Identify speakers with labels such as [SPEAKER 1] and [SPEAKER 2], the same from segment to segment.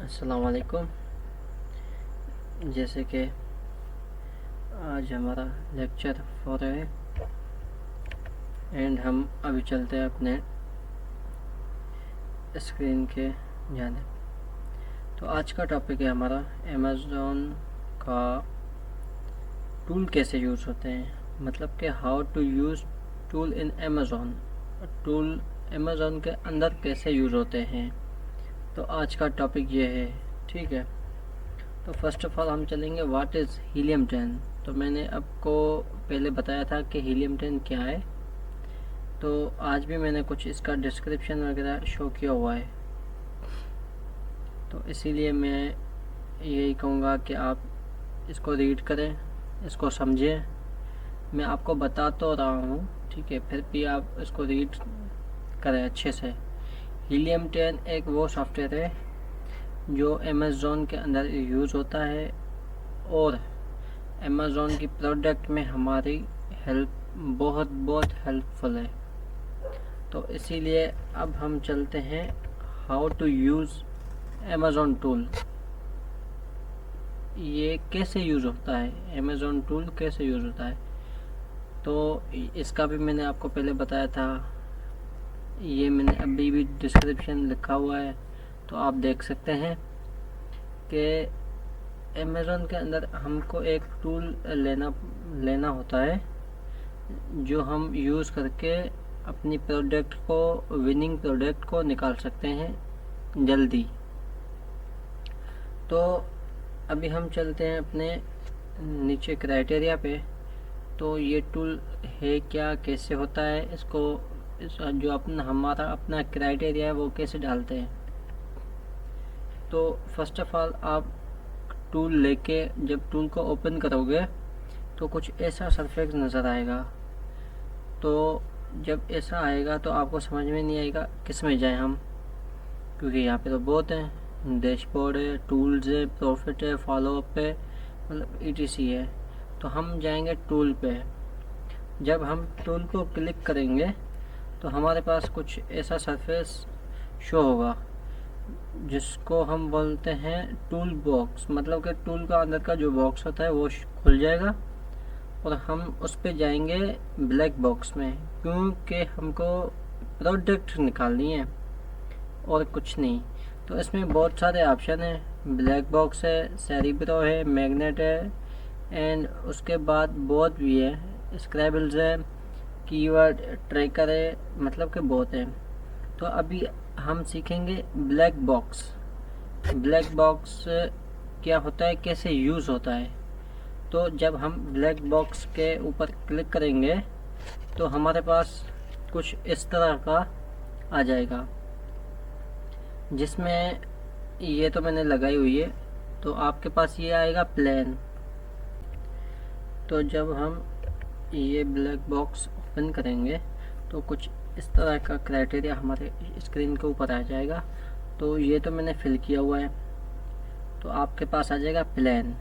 [SPEAKER 1] अस्सलाम वालेकुम। जैसे कि आज हमारा लेक्चर 4 है एंड हम अभी चलते हैं अपने स्क्रीन के जाने। तो आज का टॉपिक है हमारा अमेज़ॉन का टूल कैसे यूज़ होते हैं, मतलब कि how to use tool in Amazon. Tool Amazon के अंदर कैसे यूज़ होते हैं, तो आज का टॉपिक ये है। ठीक है, तो फर्स्ट ऑफ ऑल हम चलेंगे व्हाट इज़ हीलियम 10। तो मैंने आपको पहले बताया था कि हीलियम 10 क्या है, तो आज भी मैंने कुछ इसका डिस्क्रिप्शन वगैरह शो किया हुआ है। तो इसीलिए मैं यही कहूँगा कि आप इसको रीड करें, इसको समझें। मैं आपको बता तो रहा हूँ, ठीक है, फिर भी आप इसको रीड करें अच्छे से। हीलियम 10 एक वो सॉफ्टवेयर है जो अमेज़ॉन के अंदर यूज़ होता है और अमेज़ॉन की प्रोडक्ट में हमारी हेल्प बहुत हेल्पफुल है। तो इसीलिए अब हम चलते हैं how to use Amazon tool. ये कैसे यूज़ होता है, अमेज़ॉन टूल कैसे यूज़ होता है, तो इसका भी मैंने आपको पहले बताया था। ये मैंने अभी भी डिस्क्रिप्शन लिखा हुआ है, तो आप देख सकते हैं कि अमेज़ॉन के अंदर हमको एक टूल लेना होता है जो हम यूज़ करके अपनी प्रोडक्ट को, विनिंग प्रोडक्ट को निकाल सकते हैं जल्दी। तो अभी हम चलते हैं अपने नीचे क्राइटेरिया पे। तो ये टूल है क्या, कैसे होता है, इसको जो हमारा अपना क्राइटेरिया है वो कैसे डालते हैं। तो फर्स्ट ऑफ ऑल आप टूल लेके जब टूल को ओपन करोगे तो कुछ ऐसा सरफेस नज़र आएगा। तो जब ऐसा आएगा तो आपको समझ में नहीं आएगा किस में जाएं हम, क्योंकि यहाँ पे तो बहुत हैं, डैशबोर्ड है, टूल्स है, प्रॉफिट है, फॉलोअप है, मतलब ETC है। तो हम जाएंगे टूल पे। जब हम टूल को क्लिक करेंगे तो हमारे पास कुछ ऐसा सरफेस शो होगा जिसको हम बोलते हैं टूल बॉक्स। मतलब कि टूल का अंदर का जो बॉक्स होता है वो खुल जाएगा और हम उस पर जाएंगे ब्लैक बॉक्स में, क्योंकि हमको प्रोडक्ट निकालनी है और कुछ नहीं। तो इसमें बहुत सारे ऑप्शन है, ब्लैक बॉक्स है, सेरिब्रो है, मैग्नेट है एंड उसके बाद बहुत भी है, स्क्रैबल्स है, कीवर्ड ट्रैकर है, मतलब कि बहुत है। तो अभी हम सीखेंगे ब्लैक बॉक्स। ब्लैक बॉक्स क्या होता है, कैसे यूज़ होता है। तो जब हम ब्लैक बॉक्स के ऊपर क्लिक करेंगे तो हमारे पास कुछ इस तरह का आ जाएगा, जिसमें ये तो मैंने लगाई हुई है। तो आपके पास ये आएगा प्लान। तो जब हम ये ब्लैक बॉक्स ओपन करेंगे तो कुछ इस तरह का क्राइटेरिया हमारे स्क्रीन के ऊपर आ जाएगा। तो ये तो मैंने फिल किया हुआ है। तो आपके पास आ जाएगा प्लान।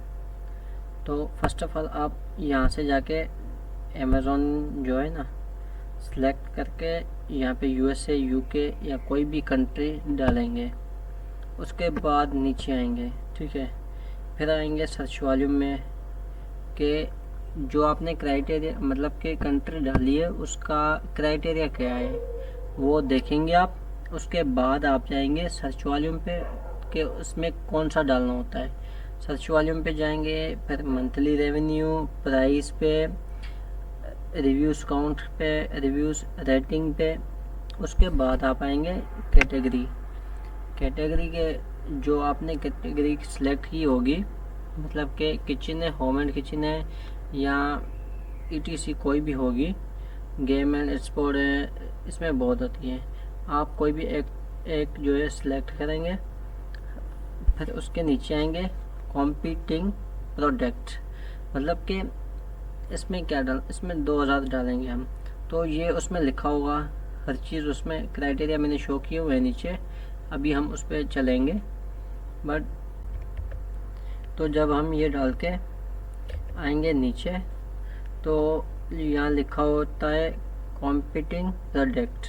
[SPEAKER 1] तो फर्स्ट ऑफ ऑल आप यहाँ से जाके अमेज़ॉन जो है ना, सेलेक्ट करके यहाँ पे USA, UK या कोई भी कंट्री डालेंगे। उसके बाद नीचे आएंगे, ठीक है, फिर आएंगे सर्च वॉल्यूम में के जो आपने क्राइटेरिया मतलब कि कंट्री डाली है उसका क्राइटेरिया क्या है वो देखेंगे आप। उसके बाद आप जाएंगे सर्च वॉल्यूम पे कि उसमें कौन सा डालना होता है। सर्च वॉल्यूम पे जाएंगे, फिर मंथली रेवेन्यू, प्राइस पे, रिव्यूज़ काउंट पे, रिव्यूज़ रेटिंग पे। उसके बाद आप आएंगे कैटेगरी। कैटेगरी के जो आपने कैटेगरी सेलेक्ट की होगी, मतलब कि किचन है, होम एंड किचन है या ETC कोई भी होगी, गेम एंड स्पोर्ट है, इसमें बहुत होती है। आप कोई भी एक जो है सिलेक्ट करेंगे, फिर उसके नीचे आएंगे कॉम्पीटिंग प्रोडक्ट, मतलब कि इसमें क्या इसमें 2000 डालेंगे हम। तो ये उसमें लिखा होगा हर चीज़, उसमें क्राइटेरिया मैंने शो किए हुए हैं नीचे। अभी हम उस पर चलेंगे बट तो जब हम ये डाल के आएंगे नीचे तो यहाँ लिखा होता है कॉम्पीटिंग प्रोडक्ट।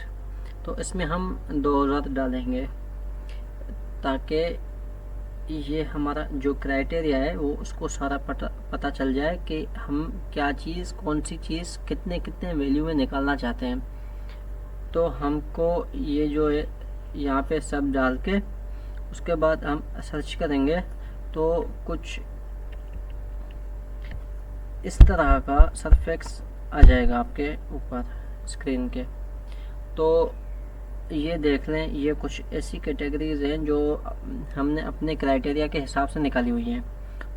[SPEAKER 1] तो इसमें हम 2000 डालेंगे ताकि ये हमारा जो क्राइटेरिया है वो उसको सारा पता चल जाए कि हम क्या चीज़, कौन सी चीज़ कितने कितने वैल्यू में निकालना चाहते हैं। तो हमको ये जो है यहाँ पे सब डाल के उसके बाद हम सर्च करेंगे तो कुछ इस तरह का सरफेक्स आ जाएगा आपके ऊपर स्क्रीन के। तो ये देख लें, ये कुछ ऐसी कैटेगरीज हैं जो हमने अपने क्राइटेरिया के हिसाब से निकाली हुई हैं।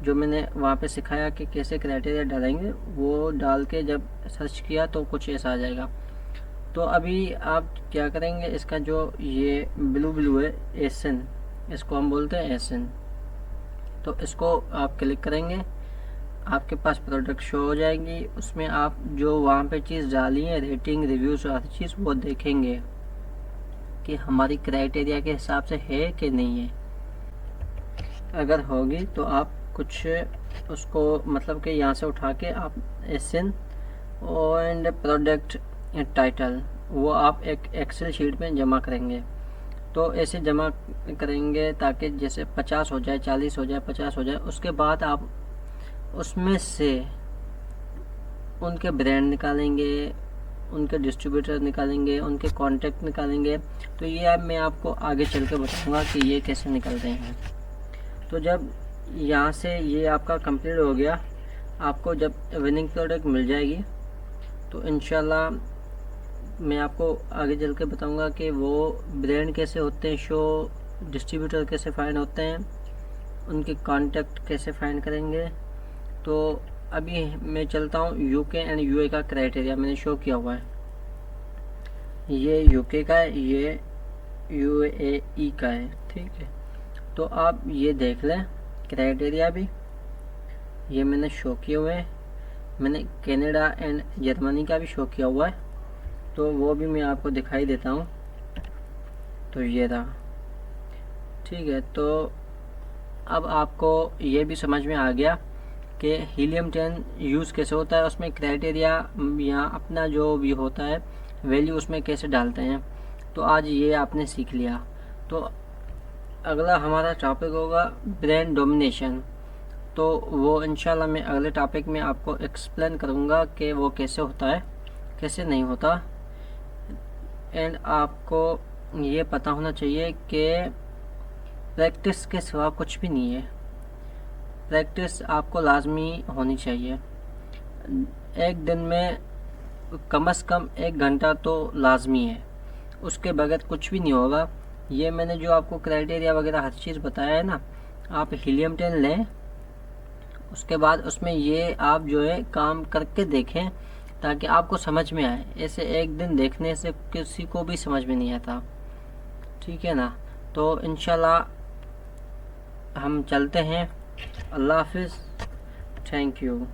[SPEAKER 1] जो मैंने वहाँ पे सिखाया कि कैसे क्राइटेरिया डालेंगे, वो डाल के जब सर्च किया तो कुछ ऐसा आ जाएगा। तो अभी आप क्या करेंगे, इसका जो ये ब्लू ब्लू है एसन, इसको हम बोलते हैं एसन। तो इसको आप क्लिक करेंगे, आपके पास प्रोडक्ट शो हो जाएगी। उसमें आप जो वहाँ पे चीज़ डाली है, रेटिंग, रिव्यूज़, हर चीज़ वो देखेंगे कि हमारी क्राइटेरिया के हिसाब से है कि नहीं है। अगर होगी तो आप कुछ उसको मतलब कि यहाँ से उठा के आप एसन एंड प्रोडक्ट टाइटल वो आप एक एक्सेल शीट में जमा करेंगे। तो ऐसे जमा करेंगे ताकि जैसे 50 हो जाए, 40 हो जाए, 50 हो जाए। उसके बाद आप उसमें से उनके ब्रांड निकालेंगे, उनके डिस्ट्रीब्यूटर निकालेंगे, उनके कॉन्टैक्ट निकालेंगे। तो ये अब मैं आपको आगे चल के बताऊँगा कि ये कैसे निकलते हैं। तो जब यहाँ से ये आपका कंप्लीट हो गया, आपको जब विनिंग प्रोडक्ट मिल जाएगी तो इंशाल्लाह मैं आपको आगे चल के बताऊँगा कि वो ब्रांड कैसे होते हैं शो, डिस्ट्रीब्यूटर कैसे फाइंड होते हैं, उनके कॉन्टैक्ट कैसे फाइंड करेंगे। तो अभी मैं चलता हूँ यूके एंड यूए का क्राइटेरिया मैंने शो किया हुआ है। ये यूके का है, ये यूएई का है, ठीक है। तो आप ये देख लें क्राइटेरिया भी ये मैंने शो किए हुए हैं। मैंने कनाडा एंड जर्मनी का भी शो किया हुआ है, तो वो भी मैं आपको दिखाई देता हूँ। तो ये रहा, ठीक है। तो अब आपको ये भी समझ में आ गया कि हीलियम 10 यूज़ कैसे होता है, उसमें क्राइटेरिया या अपना जो भी होता है वैल्यू उसमें कैसे डालते हैं। तो आज ये आपने सीख लिया। तो अगला हमारा टॉपिक होगा ब्रांड डोमिनेशन। तो वो इंशाल्लाह मैं अगले टॉपिक में आपको एक्सप्लेन करूँगा कि वो कैसे होता है, कैसे नहीं होता। एंड आपको ये पता होना चाहिए कि प्रैक्टिस के सिवा कुछ भी नहीं है। प्रैक्टिस आपको लाजमी होनी चाहिए। एक दिन में कम से कम 1 घंटा तो लाजमी है, उसके बगैर कुछ भी नहीं होगा। ये मैंने जो आपको क्राइटेरिया वगैरह हर चीज़ बताया है ना, आप हीलियम 10 लें, उसके बाद उसमें ये आप जो है काम करके देखें ताकि आपको समझ में आए। ऐसे एक दिन देखने से किसी को भी समझ में नहीं आता, ठीक है ना। तो इंशाल्लाह हम चलते हैं। अल्लाह हाफिज़, थैंक यू।